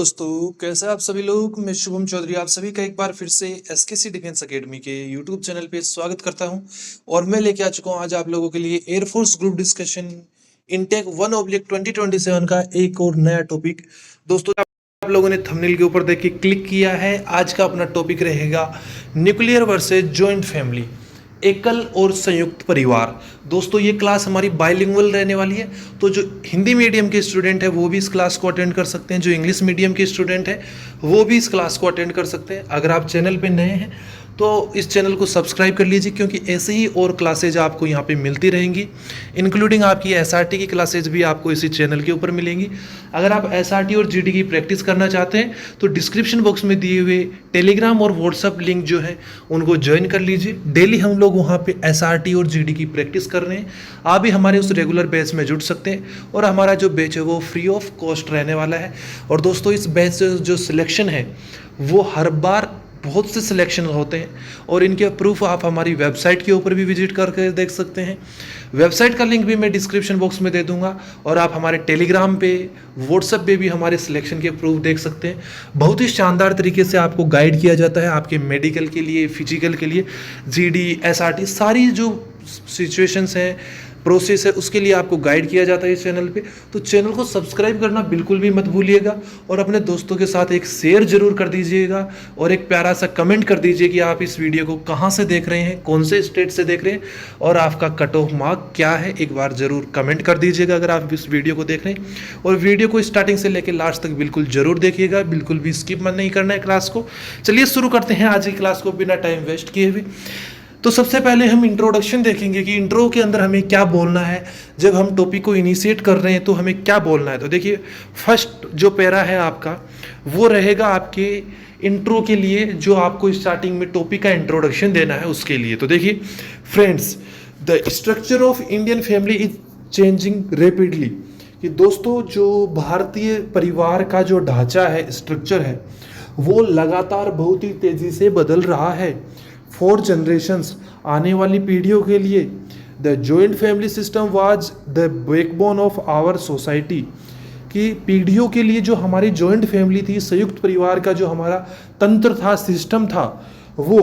दोस्तों कैसे आप सभी लोग। मैं शुभम चौधरी आप सभी का एक बार फिर से एसकेसी डिफेंस एकेडमी के यूट्यूब चैनल पे स्वागत करता हूं। और मैं लेके आ चुका हूं आज आप लोगों के लिए एयरफोर्स ग्रुप डिस्कशन इनटेक 1/2027 का एक और नया टॉपिक। दोस्तों आप लोगों ने थंबनेल के ऊपर देख के क्लिक किया है। आज का अपना टॉपिक रहेगा न्यूक्लियर वर्सेज जॉइंट फैमिली, एकल और संयुक्त परिवार। दोस्तों ये क्लास हमारी बाइलिंगुअल रहने वाली है, तो जो हिंदी मीडियम के स्टूडेंट है वो भी इस क्लास को अटेंड कर सकते हैं, जो इंग्लिश मीडियम के स्टूडेंट है वो भी इस क्लास को अटेंड कर सकते हैं। अगर आप चैनल पे नए हैं तो इस चैनल को सब्सक्राइब कर लीजिए, क्योंकि ऐसे ही और क्लासेज आपको यहाँ पे मिलती रहेंगी, इंक्लूडिंग आपकी एसआरटी की क्लासेज भी आपको इसी चैनल के ऊपर मिलेंगी। अगर आप एसआरटी और जीडी की प्रैक्टिस करना चाहते हैं तो डिस्क्रिप्शन बॉक्स में दिए हुए टेलीग्राम और व्हाट्सअप लिंक जो है उनको ज्वाइन कर लीजिए। डेली हम लोग वहाँ पे एसआरटी और जीडी की प्रैक्टिस कर रहे हैं। आप भी हमारे उस रेगुलर बैच में जुड़ सकते हैं और हमारा जो बैच है वो फ्री ऑफ कॉस्ट रहने वाला है। और दोस्तों इस बैच से जो सिलेक्शन है वो हर बार बहुत से सिलेक्शन होते हैं और इनके प्रूफ आप हमारी वेबसाइट के ऊपर भी विजिट करके देख सकते हैं। वेबसाइट का लिंक भी मैं डिस्क्रिप्शन बॉक्स में दे दूंगा और आप हमारे टेलीग्राम पे व्हाट्सएप पे भी हमारे सिलेक्शन के प्रूफ देख सकते हैं। बहुत ही शानदार तरीके से आपको गाइड किया जाता है आपके मेडिकल के लिए, फिजिकल के लिए, जीडी, एसआरटी, सारी जो सिचुएशंस हैं, प्रोसेस है, उसके लिए आपको गाइड किया जाता है इस चैनल पे। तो चैनल को सब्सक्राइब करना बिल्कुल भी मत भूलिएगा और अपने दोस्तों के साथ एक शेयर जरूर कर दीजिएगा और एक प्यारा सा कमेंट कर दीजिए कि आप इस वीडियो को कहाँ से देख रहे हैं, कौन से स्टेट से देख रहे हैं और आपका कट ऑफ मार्क क्या है। एक बार जरूर कमेंट कर दीजिएगा अगर आप इस वीडियो को देख रहे हैं। और वीडियो को स्टार्टिंग से लेकर लास्ट तक बिल्कुल जरूर देखिएगा, बिल्कुल भी स्किप मत नहीं करना है क्लास को। चलिए शुरू करते हैं आज की क्लास को बिना टाइम वेस्ट किए हुए। तो सबसे पहले हम इंट्रोडक्शन देखेंगे कि इंट्रो के अंदर हमें क्या बोलना है, जब हम टॉपिक को इनिशिएट कर रहे हैं तो हमें क्या बोलना है। तो देखिए फर्स्ट जो पैरा है आपका वो रहेगा आपके इंट्रो के लिए, जो आपको स्टार्टिंग में टॉपिक का इंट्रोडक्शन देना है उसके लिए। तो देखिए friends, the structure of Indian family is changing rapidly, कि दोस्तों जो भारतीय परिवार का जो ढांचा है, स्ट्रक्चर है, वो लगातार बहुत ही तेजी से बदल रहा है। 4 जनरेशंस, आने वाली पीढ़ियों के लिए the joint family system was the backbone of our society, कि पीढ़ियों के लिए जो हमारी जॉइंट फैमिली थी, संयुक्त परिवार का जो हमारा तंत्र था, सिस्टम था, वो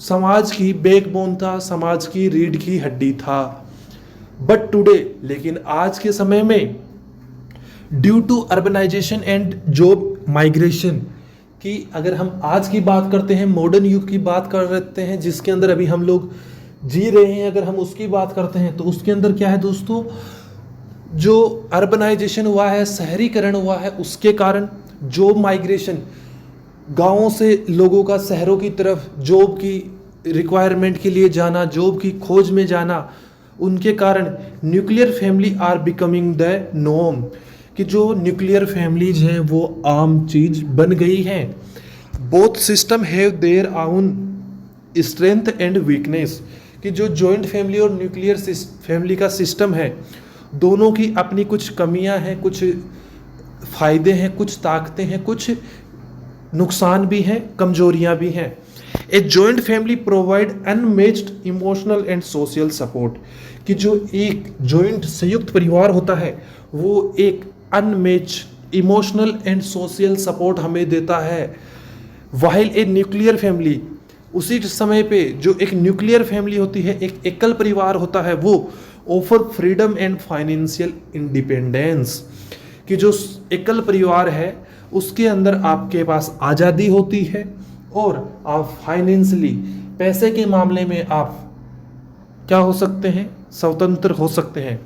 समाज की बैकबोन था, समाज की रीढ़ की हड्डी था। बट टुडे, लेकिन आज के समय में, due to urbanisation and job migration, कि अगर हम आज की बात करते हैं, मॉडर्न युग की बात कर रहे हैं जिसके अंदर अभी हम लोग जी रहे हैं, अगर हम उसकी बात करते हैं तो उसके अंदर क्या है दोस्तों, जो अर्बनाइजेशन हुआ है, शहरीकरण हुआ है, उसके कारण जॉब माइग्रेशन, गांवों से लोगों का शहरों की तरफ जॉब की रिक्वायरमेंट के लिए जाना, जॉब की खोज में जाना, उनके कारण nuclear family are becoming the norm, कि जो न्यूक्लियर फैमिलीज हैं वो आम चीज बन गई हैं। Both system have their own strength and weakness, कि जो जॉइंट फैमिली और न्यूक्लियर फैमिली का सिस्टम है, दोनों की अपनी कुछ कमियां हैं, कुछ फायदे हैं, कुछ ताकतें हैं, कुछ नुकसान भी हैं, कमजोरियां भी हैं। A joint family provide unmatched emotional and social support, कि जो एक जॉइंट संयुक्त परिवार होता है वो एक unmatched emotional and social support हमें देता है। वाइल ए न्यूक्लियर फैमिली, उसी समय पे जो एक न्यूक्लियर फैमिली होती है, एक एकल परिवार होता है, वो offer freedom and financial independence, कि जो एकल परिवार है उसके अंदर आपके पास आज़ादी होती है और आप फाइनेंशियली, पैसे के मामले में आप क्या हो सकते हैं, स्वतंत्र हो सकते हैं।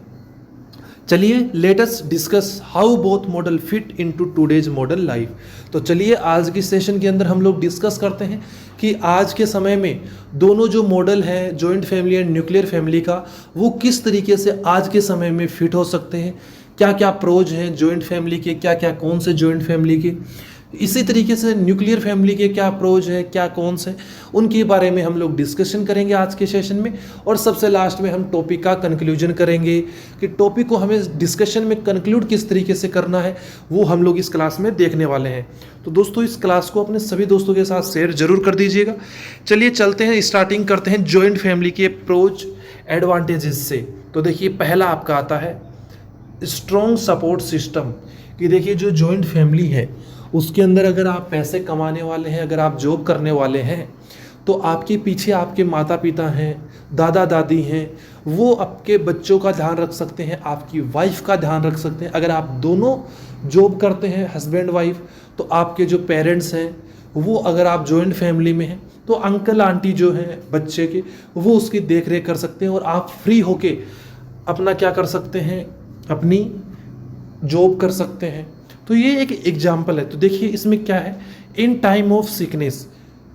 चलिए let us discuss how both model fit into today's modern life. तो चलिए आज की सेशन के अंदर हम लोग डिस्कस करते हैं कि आज के समय में दोनों जो मॉडल हैं, joint family and nuclear family का, वो किस तरीके से आज के समय में फिट हो सकते हैं, क्या क्या प्रोज हैं जॉइंट फैमिली के, क्या क्या कौन से जॉइंट फैमिली के, इसी तरीके से न्यूक्लियर फैमिली के क्या प्रोज है, क्या कौन से, उनके बारे में हम लोग डिस्कशन करेंगे आज के सेशन में। और सबसे लास्ट में हम टॉपिक का कंक्लूजन करेंगे कि टॉपिक को हमें डिस्कशन में कंक्लूड किस तरीके से करना है, वो हम लोग इस क्लास में देखने वाले हैं। तो दोस्तों इस क्लास को अपने सभी दोस्तों के साथ शेयर जरूर कर दीजिएगा। चलिए चलते हैं, स्टार्टिंग करते हैं जॉइंट फैमिली के प्रोज एडवांटेजेस से। तो देखिए पहला आपका आता है स्ट्रॉन्ग सपोर्ट सिस्टम, कि देखिए जो जॉइंट फैमिली है उसके अंदर अगर आप पैसे कमाने वाले हैं, अगर आप जॉब करने वाले हैं, तो आपके पीछे आपके माता पिता हैं, दादा दादी हैं, वो आपके बच्चों का ध्यान रख सकते हैं, आपकी वाइफ का ध्यान रख सकते हैं। अगर आप दोनों जॉब करते हैं, हस्बैंड वाइफ, तो आपके जो पेरेंट्स हैं वो, अगर आप जॉइंट फैमिली में हैं तो अंकल आंटी जो हैं बच्चे के, वो उसकी देख रेख कर सकते हैं और आप फ्री होके अपना क्या कर सकते हैं, अपनी जॉब कर सकते हैं। तो ये एक एग्जाम्पल है। तो देखिए इसमें क्या है, इन टाइम ऑफ सिकनेस,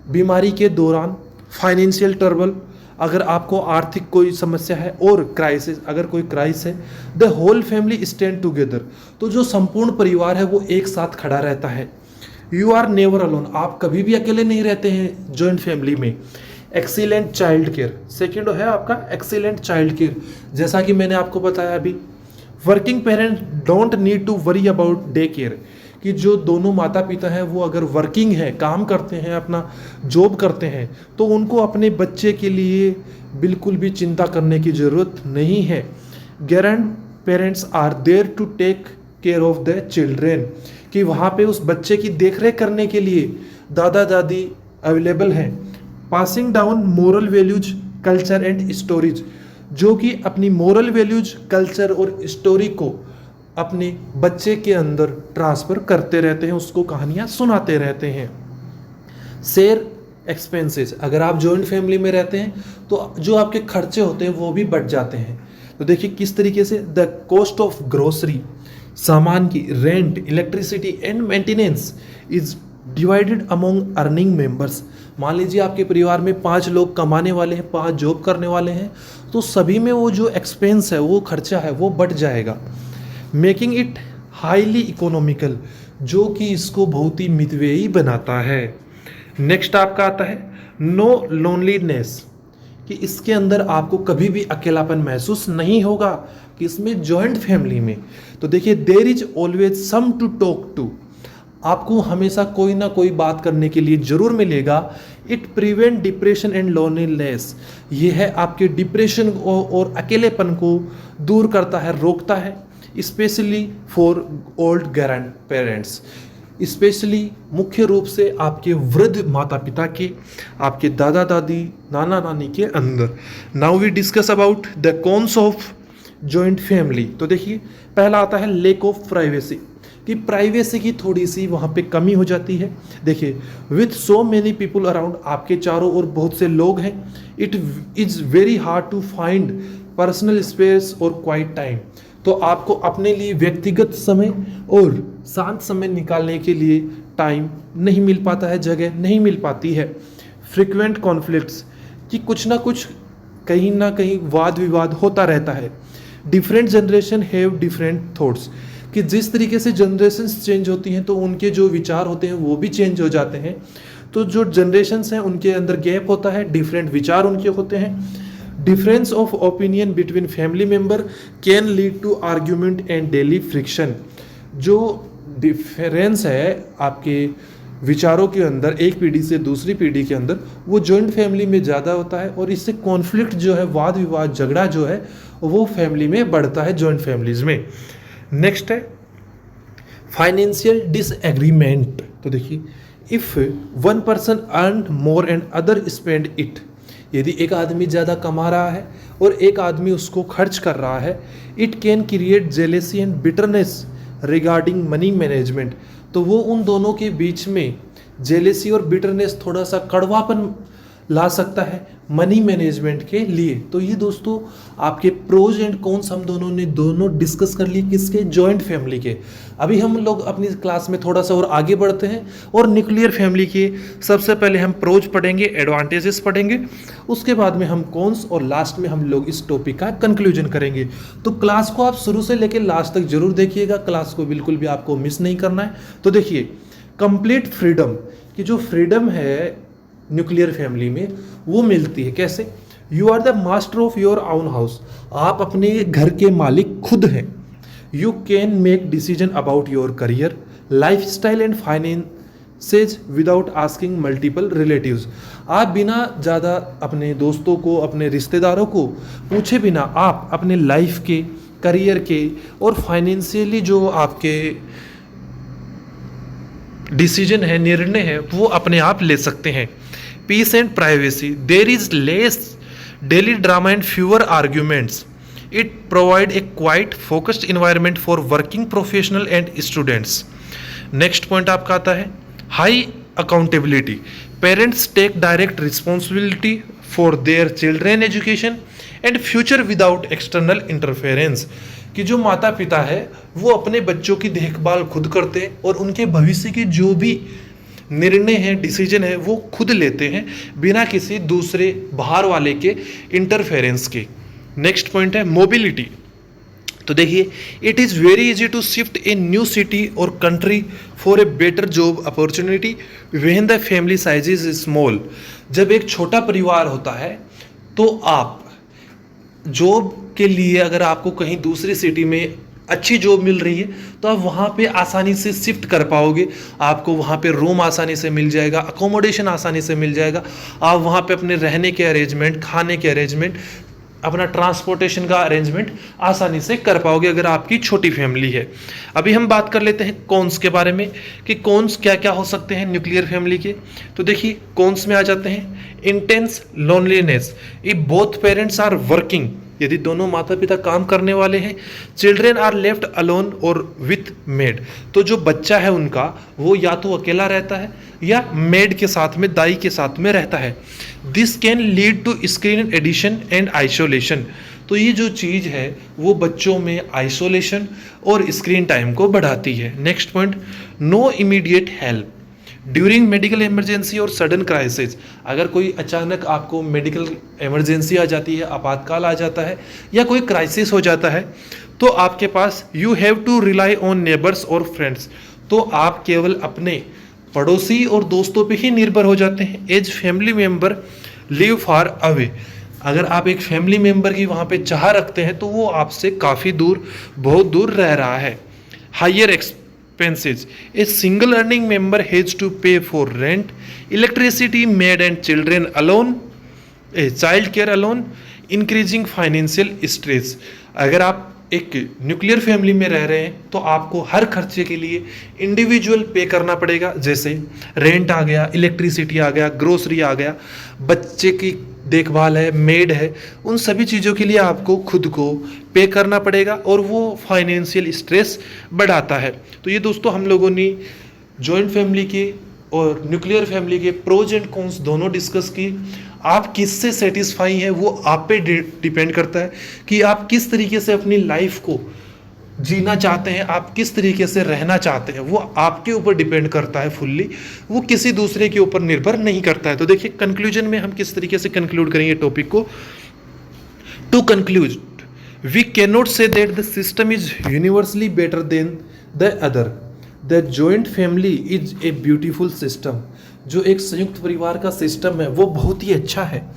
बीमारी के दौरान, फाइनेंशियल ट्रबल, अगर आपको आर्थिक कोई समस्या है, और क्राइसिस, अगर कोई क्राइसिस है, the whole family stand together, तो जो संपूर्ण परिवार है वो एक साथ खड़ा रहता है। यू आर नेवर अलोन, आप कभी भी अकेले नहीं रहते हैं जॉइंट फैमिली में। एक्सीलेंट चाइल्ड केयर, सेकेंड है आपका एक्सीलेंट चाइल्ड केयर, जैसा कि मैंने आपको बताया अभी। Working parents don't need to worry about day care, कि जो दोनों माता पिता हैं वो अगर वर्किंग है, काम करते हैं, अपना जॉब करते हैं, तो उनको अपने बच्चे के लिए बिल्कुल भी चिंता करने की ज़रूरत नहीं है। Grandparents are there to take care of the children, कि वहाँ पे उस बच्चे की देखरेख करने के लिए दादा दादी अवेलेबल हैं। Passing down moral values, culture and stories, जो कि अपनी मोरल वैल्यूज, कल्चर और स्टोरी को अपने बच्चे के अंदर ट्रांसफ़र करते रहते हैं, उसको कहानियाँ सुनाते रहते हैं। शेयर एक्सपेंसेस, अगर आप जॉइंट फैमिली में रहते हैं तो जो आपके खर्चे होते हैं वो भी बढ़ जाते हैं। तो देखिए किस तरीके से, द कॉस्ट ऑफ ग्रोसरी, सामान की, rent, electricity and maintenance is divided among earning members. मान लीजिए आपके परिवार में 5 लोग कमाने वाले हैं, 5 जॉब करने वाले हैं, तो सभी में वो जो एक्सपेंस है, वो खर्चा है, वो बढ़ जाएगा। मेकिंग इट हाईली इकोनॉमिकल, जो कि इसको बहुत ही मितव्ययी बनाता है। नेक्स्ट आपका आता है नो लोनलीनेस, कि इसके अंदर आपको कभी भी अकेलापन महसूस नहीं होगा, कि इसमें जॉइंट फैमिली में। तो देखिए there is always some to talk to, आपको हमेशा कोई ना कोई बात करने के लिए जरूर मिलेगा। It prevent depression and loneliness, ये है आपके डिप्रेशन और अकेलेपन को दूर करता है, रोकता है। Specially for old grand parents, specially मुख्य रूप से आपके वृद्ध माता पिता के, आपके दादा दादी, नाना नानी के अंदर। Now we discuss about the cons of joint family. तो देखिए पहला आता है लेक ऑफ प्राइवेसी, कि प्राइवेसी की थोड़ी सी वहाँ पे कमी हो जाती है। देखिए with so many people around, आपके चारों ओर बहुत से लोग हैं, it is very hard to find personal space और क्वाइट टाइम, तो आपको अपने लिए व्यक्तिगत समय और शांत समय निकालने के लिए टाइम नहीं मिल पाता है, जगह नहीं मिल पाती है। फ्रिक्वेंट कॉन्फ्लिक्ट्स, कि कुछ ना कुछ कहीं ना कहीं वाद विवाद होता रहता है। Different generation have different thoughts, कि जिस तरीके से जनरेशन्स चेंज होती हैं तो उनके जो विचार होते हैं वो भी चेंज हो जाते हैं। तो जो जनरेशन्स हैं उनके अंदर गैप होता है, डिफरेंट विचार उनके होते हैं। Difference of opinion between family member can lead to argument and daily friction, जो डिफरेंस है आपके विचारों के अंदर एक पीढ़ी से दूसरी पीढ़ी के अंदर, वो जॉइंट फैमिली में ज़्यादा होता है, और इससे कॉन्फ्लिक्ट जो है, वाद विवाद, झगड़ा जो है, वो फैमिली में बढ़ता है, जॉइंट फैमिलीज में। नेक्स्ट है फाइनेंशियल डिसएग्रीमेंट। तो देखिए if one person earn more and other spend it, यदि एक आदमी ज़्यादा कमा रहा है और एक आदमी उसको खर्च कर रहा है, it can create jealousy and bitterness regarding money management, तो वो उन दोनों के बीच में जेलेसी और बिटरनेस, थोड़ा सा कड़वापन ला सकता है मनी मैनेजमेंट के लिए। तो ये दोस्तों आपके प्रोज एंड कॉन्स हम दोनों डिस्कस कर लिए, किसके, जॉइंट फैमिली के। अभी हम लोग अपनी क्लास में थोड़ा सा और आगे बढ़ते हैं और न्यूक्लियर फैमिली के सबसे पहले हम प्रोज पढ़ेंगे, एडवांटेजेस पढ़ेंगे, उसके बाद में हम कॉन्स, और लास्ट में हम लोग इस टॉपिक का कंक्लूजन करेंगे। तो क्लास को आप शुरू से लेकर लास्ट तक जरूर देखिएगा, क्लास को बिल्कुल भी आपको मिस नहीं करना है। तो देखिए कंप्लीट फ्रीडम, कि जो फ्रीडम है न्यूक्लियर फैमिली में वो मिलती है कैसे। You are the master of your own house, आप अपने घर के मालिक खुद हैं। You can make decision about your career, lifestyle and finances without asking multiple relatives, आप बिना ज़्यादा अपने दोस्तों को, अपने रिश्तेदारों को पूछे बिना आप अपने लाइफ के, करियर के और फाइनेंशियली जो आपके डिसीजन है, निर्णय है, वो अपने आप ले सकते हैं। Peace and privacy, there is less daily drama and fewer arguments. It provide a quiet focused environment for working professional and students. Next point आपका आता है high accountability. Parents take direct responsibility for their children education and future without external interference. कि जो माता पिता है वो अपने बच्चों की देखभाल खुद करते हैं और उनके भविष्य के जो भी निर्णय है, डिसीजन है, वो खुद लेते हैं बिना किसी दूसरे बाहर वाले के इंटरफेरेंस के। नेक्स्ट पॉइंट है मोबिलिटी। तो देखिए, it is very easy to shift a new city और country for a better job opportunity when the family size is small. जब एक छोटा परिवार होता है तो आप जॉब के लिए अगर आपको कहीं दूसरी सिटी में अच्छी जॉब मिल रही है तो आप वहाँ पे आसानी से शिफ्ट कर पाओगे। आपको वहाँ पे रूम आसानी से मिल जाएगा, अकोमोडेशन आसानी से मिल जाएगा। आप वहाँ पे अपने रहने के अरेंजमेंट, खाने के अरेंजमेंट, अपना ट्रांसपोर्टेशन का अरेंजमेंट आसानी से कर पाओगे अगर आपकी छोटी फैमिली है। अभी हम बात कर लेते हैं कॉन्स के बारे में कि कॉन्स क्या क्या हो सकते हैं न्यूक्लियर फैमिली के। तो देखिए, कॉन्स में आ जाते हैं intense loneliness if both parents are working. यदि दोनों माता पिता काम करने वाले हैं। चिल्ड्रेन आर लेफ्ट अलोन और विथ मेड। तो जो बच्चा है उनका वो या तो अकेला रहता है या मेड के साथ में, दाई के साथ में रहता है। This can lead to screen addiction and isolation. तो ये जो चीज़ है वो बच्चों में आइसोलेशन और स्क्रीन टाइम को बढ़ाती है। Next point, no immediate help during medical emergency और सडन क्राइसिस। अगर कोई अचानक आपको मेडिकल इमरजेंसी आ जाती है, आपातकाल आ जाता है या कोई क्राइसिस हो जाता है तो आपके पास you have to rely on neighbours और फ्रेंड्स। तो आप केवल अपने पड़ोसी और दोस्तों पे ही निर्भर हो जाते हैं। As family member live far away. अगर आप एक फैमिली मेम्बर की वहाँ पे चाह रखते हैं तो वो आपसे काफ़ी दूर, बहुत दूर रह रहा है। Higher expenses. A single earning member has to pay for rent, electricity, maid and children alone, child care alone, increasing financial stress. अगर आप एक न्यूक्लियर फैमिली में रह रहे हैं तो आपको हर खर्चे के लिए इंडिविजुअल पे करना पड़ेगा। जैसे रेंट आ गया, इलेक्ट्रिसिटी आ गया, ग्रोसरी आ गया, बच्चे की देखभाल है, मेड है, उन सभी चीज़ों के लिए आपको खुद को पे करना पड़ेगा और वो फाइनेंशियल स्ट्रेस बढ़ाता है। तो ये दोस्तों हम लोगों ने जॉइंट फैमिली के और न्यूक्लियर फैमिली के प्रोज एंड कॉन्स दोनों डिस्कस की। आप किससे सेटिस्फाई हैं वो आप पे डिपेंड करता है कि आप किस तरीके से अपनी लाइफ को जीना चाहते हैं, आप किस तरीके से रहना चाहते हैं, वो आपके ऊपर डिपेंड करता है फुल्ली, वो किसी दूसरे के ऊपर निर्भर नहीं करता है। तो देखिए, कंक्लूजन में हम किस तरीके से कंक्लूड करेंगे टॉपिक को। To conclude, we cannot say that the system is universally better than the other. The joint family is a beautiful system. जो एक संयुक्त परिवार का सिस्टम है वो बहुत ही अच्छा है।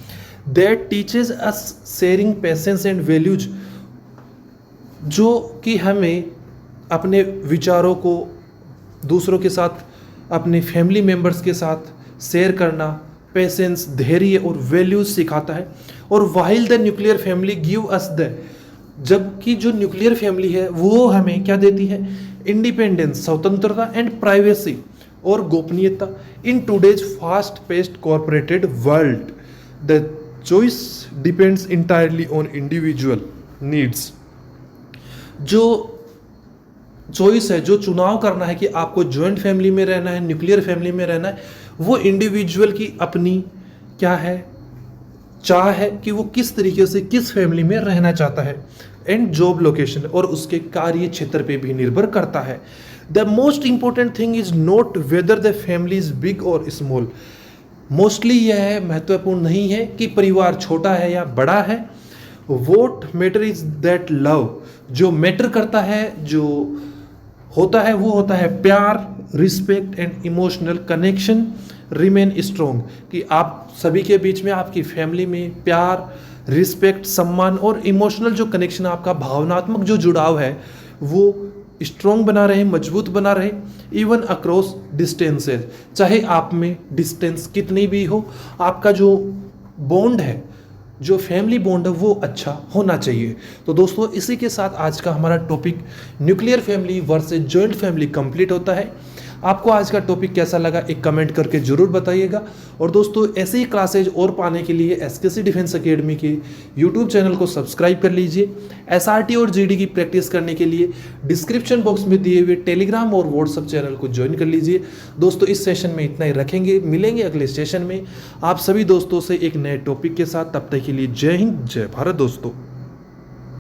That teaches us sharing, patience and values. जो कि हमें अपने विचारों को दूसरों के साथ, अपने फैमिली मेम्बर्स के साथ शेयर करना, पेशेंस, धैर्य और वैल्यूज सिखाता है। और while the nuclear family give us the, जबकि जो न्यूक्लियर फैमिली है वो हमें क्या देती है, इंडिपेंडेंस, स्वतंत्रता एंड प्राइवेसी और गोपनीयता। In today's fast paced corporated world the choice depends entirely on individual needs. जो चॉइस है, जो चुनाव करना है कि आपको जॉइंट फैमिली में रहना है, न्यूक्लियर फैमिली में रहना है, वो इंडिविजुअल की अपनी क्या है, चाह है कि वो किस तरीके से किस फैमिली में रहना चाहता है। एंड जॉब लोकेशन और उसके कार्य क्षेत्र पे भी निर्भर करता है। The most important thing is not whether the family is big और स्मॉल। मोस्टली यह महत्वपूर्ण नहीं है कि परिवार छोटा है या बड़ा है। What matter is that love. जो मैटर करता है, जो होता है, वो होता है प्यार, respect and emotional connection remain strong. कि आप सभी के बीच में, आपकी फैमिली में प्यार, रिस्पेक्ट, सम्मान और इमोशनल जो कनेक्शन, आपका भावनात्मक जो जुड़ाव है वो स्ट्रोंग बना रहे, मजबूत बना रहे, इवन अक्रॉस डिस्टेंसेस। चाहे आप में डिस्टेंस कितनी भी हो, आपका जो बॉन्ड है, जो फैमिली बॉन्ड है, वो अच्छा होना चाहिए। तो दोस्तों, इसी के साथ आज का हमारा topic nuclear family versus joint family complete होता है। आपको आज का टॉपिक कैसा लगा एक कमेंट करके जरूर बताइएगा। और दोस्तों ऐसे ही क्लासेज और पाने के लिए एसकेसी डिफेंस एकेडमी के यूट्यूब चैनल को सब्सक्राइब कर लीजिए। एसआरटी और जीडी की प्रैक्टिस करने के लिए डिस्क्रिप्शन बॉक्स में दिए हुए टेलीग्राम और व्हाट्सएप चैनल को ज्वाइन कर लीजिए। दोस्तों इस सेशन में इतना ही रखेंगे, मिलेंगे अगले सेशन में आप सभी दोस्तों से एक नए टॉपिक के साथ। तब तक के लिए जय हिंद, जय भारत दोस्तों।